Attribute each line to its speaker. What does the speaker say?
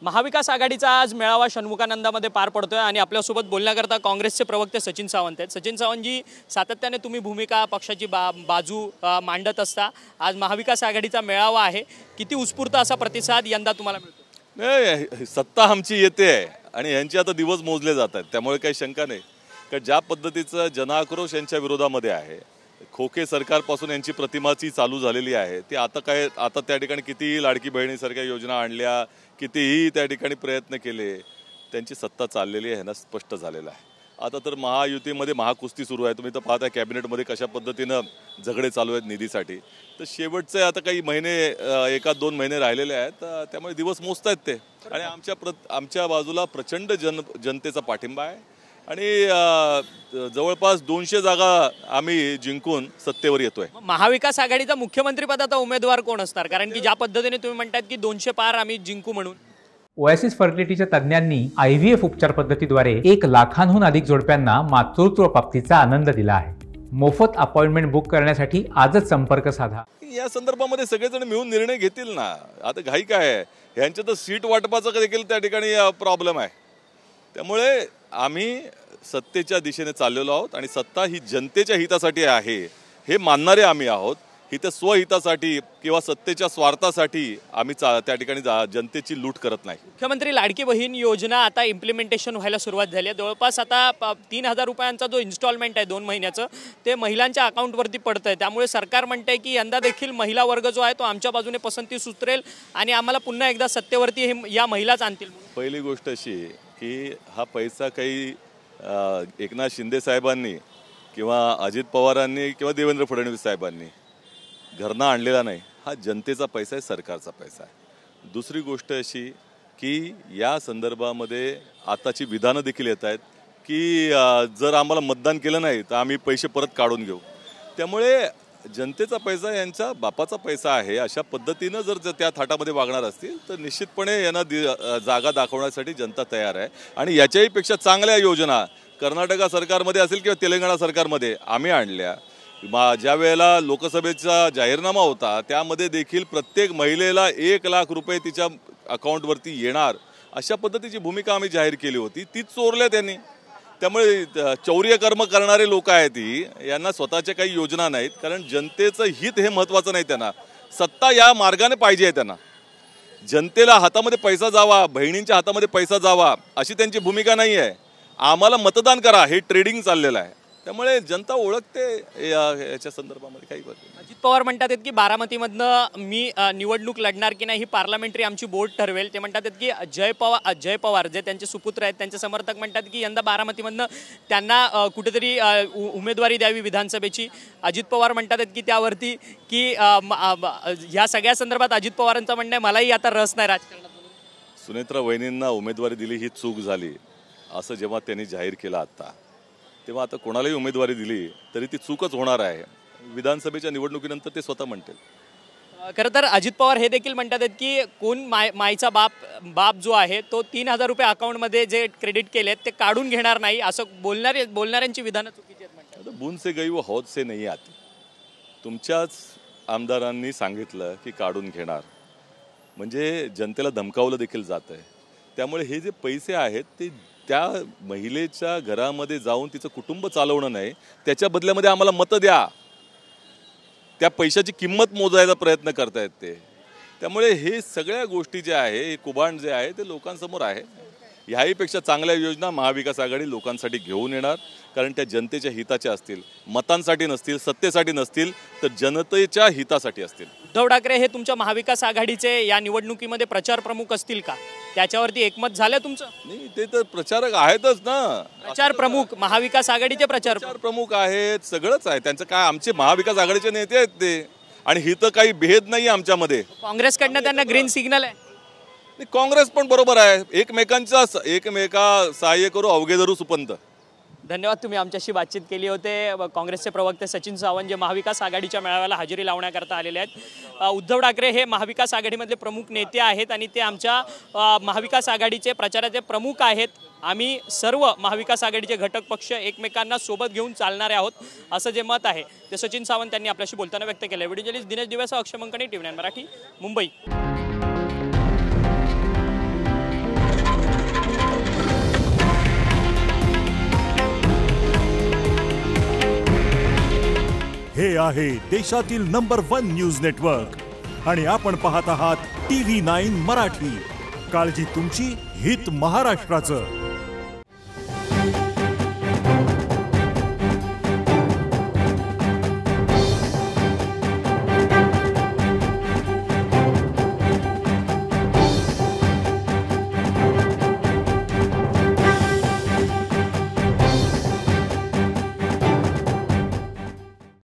Speaker 1: महाविकास आघाडीचा आज मेळावा षण्मुखानंदामध्ये पार पडतोय आणि आपल्यासोबत बोलण्याकरता काँग्रेसचे प्रवक्ते सचिन सावंत आहेत। सचिन सावंतजी, सातत्याने तुम्ही भूमिका पक्षाची बाजू मांडत असता। आज महाविकास आघाडीचा मेळावा आहे, किती उत्स्फूर्त असा प्रतिसाद यंदा तुम्हाला मिळतो?
Speaker 2: नाही, सत्ता आमची येते आणि यांचे आता दिवस मोजले जात आहेत, त्यामुळे काही शंका नाही। कारण ज्या पद्धतीचं जनाक्रोश यांच्या विरोधामध्ये आहे, खोके सरकारपासून यांची प्रतिमाची चालू झालेली आहे, ती आता त्या ठिकाणी कितीही लाडकी बहिणीसारख्या योजना आणल्या, कितीही त्या ठिकाणी प्रयत्न केले, त्यांची सत्ता चाललेली आहे ना स्पष्ट झालेलं आहे। आता तर महायुतीमध्ये महाकुस्ती सुरू आहे। तुम्ही तर पाहताय कॅबिनेटमध्ये कशा पद्धतीनं झगडे चालू आहेत निधीसाठी। तर शेवटचे आता काही महिने, 1-2 महिने राहिलेले आहेत, त्यामुळे दिवस मोजतायत ते। आणि आमच्या बाजूला प्रचंड जनतेचा पाठिंबा आहे आणि जवळपास 200 जागा आम्ही जिंकून सत्तेवर येतोय।
Speaker 1: महाविकास आघाडीचा मुख्यमंत्री पदाचा उमेदवार कोण असणार? कारण की ज्या पद्धतीने तुम्ही म्हणतात की 200 पार आम्ही जिंकू म्हणून।
Speaker 3: ओएसिस फर्टिलिटीच्या तज्ञांनी IVF उपचार पद्धतीद्वारे 1 लाखांहून अधिक जोडप्यांना मातृत्व प्राप्तीचा आनंद दिला आहे। मोफत अपॉइंटमेंट बुक करण्यासाठी आजच संपर्क साधा।
Speaker 2: या संदर्भामध्ये सगळेजण मिळून निर्णय घेतील ना। आता घाई काय आहे, यांच्या तर सीट वाटपाचा देखील त्या ठिकाणी प्रॉब्लेम आहे। त्यामुळे आम्ही सत्तेच्या दिशेने चाललेलो आहोत आणि सत्ता ही जनतेच्या हितासाठी आहे हे मानणारे आम्ही आहोत। इथे स्वहितासाठी किंवा सत्तेच्या स्वार्थासाठी आम्ही त्या ठिकाणी जनतेची लूट करत नाही।
Speaker 1: मुख्यमंत्री लाडकी बहीण योजना आता इम्प्लिमेंटेशन व्हायला सुरुवात झाली आहे। जवळपास आता 3000 रुपयांचा जो इन्स्टॉलमेंट आहे 2 महिन्याचं, ते महिलांच्या अकाउंटवरती पडतंय। त्यामुळे सरकार म्हणतंय की यंदा देखील महिला वर्ग जो आहे तो आमच्या बाजूने पसंती सुचरेल आणि आम्हाला पुन्हा एकदा सत्तेवरती या महिलाच आणतील।
Speaker 2: पहिली गोष्ट अशी की हा पैसा काही एकनाथ शिंदे साहेबांनी किंवा अजित पवारांनी किंवा देवेंद्र फडणवीस साहेबांनी घरना आणलेला नाही, हा जनतेचा पैसा आहे, सरकारचा पैसा आहे। दुसरी गोष्ट अशी की या संदर्भामध्ये आताची विधानं देखील येत आहेत की जर आम्हाला मतदान केलं नाही तर आम्ही पैसे परत काढून घेऊ। त्यामुळे जनतेचा पैसा यांच्या बापाचा पैसा आहे, अशा पद्धतीनं जर त्या थाटामध्ये वागणार असतील तर निश्चितपणे यांना जागा दाखवण्यासाठी जनता तयार आहे। आणि याच्याही पेक्षा चांगल्या योजना कर्नाटक सरकारमध्ये असेल किंवा तेलंगणा सरकारमध्ये आम्ही आणल्या। ज्या वेळेला लोकसभेचा जाहीरनामा होता त्यामध्ये देखील प्रत्येक महिलेला 1 लाख रुपये तिच्या अकाउंटवरती येणार अशा पद्धतीची भूमिका आम्ही जाहीर केली होती, तीच चोरल्या त्यांनी। त्यामुळे चौर्य कर्म करणारे लोक आहेत ही, यांना स्वतःच्या काही योजना नाहीत। कारण जनतेचं हित हे महत्त्वाचं नाही, त्यांना सत्ता या मार्गाने पाहिजे आहे। त्यांना जनतेला हातामध्ये पैसा जावा, बहिणींच्या हातामध्ये पैसा जावा अशी त्यांची भूमिका नाही आहे। आम्हाला मतदान करा हे ट्रेडिंग चाललेलं आहे। त्यामुळे जनता ओळखते याच्या संदर्भामध्ये काही बदल।
Speaker 1: अजित पवार म्हणतात की बारामतीमधनं मी निवडणूक लढणार की नाही ही पार्लमेंटरी आमची बोर्ड ठरवेल। ते म्हणतात की जय पवार जे त्यांचे सुपुत्र आहेत त्यांचे समर्थक म्हणतात की यंदा बारामतीमधनं त्यांना कुठेतरी उमेदवारी द्यावी विधानसभेची। अजित पवार म्हणतात की त्यावरती की ह्या सगळ्या संदर्भात अजित पवारांचं म्हणणं आहे मलाही आता रस नाही राजकारणात।
Speaker 2: सुनेत्रा वहिनींना उमेदवारी दिली ही चूक झाली असं जेव्हा त्यांनी जाहीर केलं आता, तेव्हा आता कोणालाही उमेदवारी दिली तरी ती चूकच होणार आहे। विधानसभेच्या निवडणुकीनंतर ते स्वतः म्हणतील।
Speaker 1: खरं तर अजित पवार हे देखील म्हणतात की कोण माईचा बाप जो आहे तो 3000 रुपये अकाउंटमध्ये जे क्रेडिट केलेत ते काढून घेणार नाही असं बोलणाऱ्यांची विधानं चुकीची आहेत म्हणतात।
Speaker 2: बूंद से गई वो हौद से नहीं आती। तुमच्याच आमदारांनी सांगितलं की काढून घेणार म्हणजे जनतेला धमकावलं देखील जात आहे। त्यामुळे हे जे पैसे आहेत ते त्या महिलेच्या घरामध्ये जाऊन तिचं कुटुंब चालवणं नाही, त्याच्या बदल्यामध्ये आम्हाला मतं द्या, त्या पैशाची किंमत मोजायचा प्रयत्न करतायत ते। त्यामुळे हे सगळ्या गोष्टी ज्या आहे, हे कुभांड जे आहे ते लोकांसमोर आहे। ह्याहीपेक्षा चांगल्या योजना महाविकास आघाडी लोकांसाठी घेऊन येणार, कारण त्या जनतेच्या हिताच्या असतील, मतांसाठी नसतील, सत्तेसाठी नसतील तर जनतेच्या हितासाठी असतील।
Speaker 1: उद्धव ठाकरे हे तुमच्या महाविकास आघाडीचे या निवडणुकीमध्ये प्रचार प्रमुख असतील का? त्याच्यावरती एकमत झालं तुमचं?
Speaker 2: नाही, ते तर प्रचारक आहेतच ना।
Speaker 1: प्रचार प्रमुख महाविकास आघाडीचे प्रचार
Speaker 2: प्रमुख आहेत, सगळंच आहे त्यांचं। काय आमचे महाविकास आघाडीचे नेते आहेत ते, आणि हित काही भेद नाही आमच्यामध्ये।
Speaker 1: काँग्रेसकडनं त्यांना ग्रीन सिग्नल आहे।
Speaker 2: काँग्रेस पण बरोबर आहे, एकमेका सहाय्य करू अवघे धरू सुपंत।
Speaker 1: धन्यवाद, तुम्ही आमच्याशी बातचीत केली होते। काँग्रेसचे प्रवक्ते सचिन सावंत जे महाविकास आघाडीच्या मेळाव्याला हजेरी लावण्याकरता आलेले आहेत। उद्धव ठाकरे हे महाविकास आघाडीमधले प्रमुख नेते आहेत आणि ते आमच्या महाविकास आघाडीचे प्रचाराचे प्रमुख आहेत। आम्ही सर्व महाविकास आघाडीचे घटक पक्ष एकमेकांना सोबत घेऊन चालणारे आहोत असं जे मत आहे ते सचिन सावंत यांनी आपल्याशी बोलताना व्यक्त केलं। व्हिडिओ जर्नलिस्ट दिनेश दिवेसह अक्षय मंकणी, TV9 मराठी, मुंबई।
Speaker 4: आहे देशातील नंबर 1 न्यूज नेटवर्क आणि आपण पाहत आहात TV9 मराठी. काळजी तुमची, हित महाराष्ट्राचं.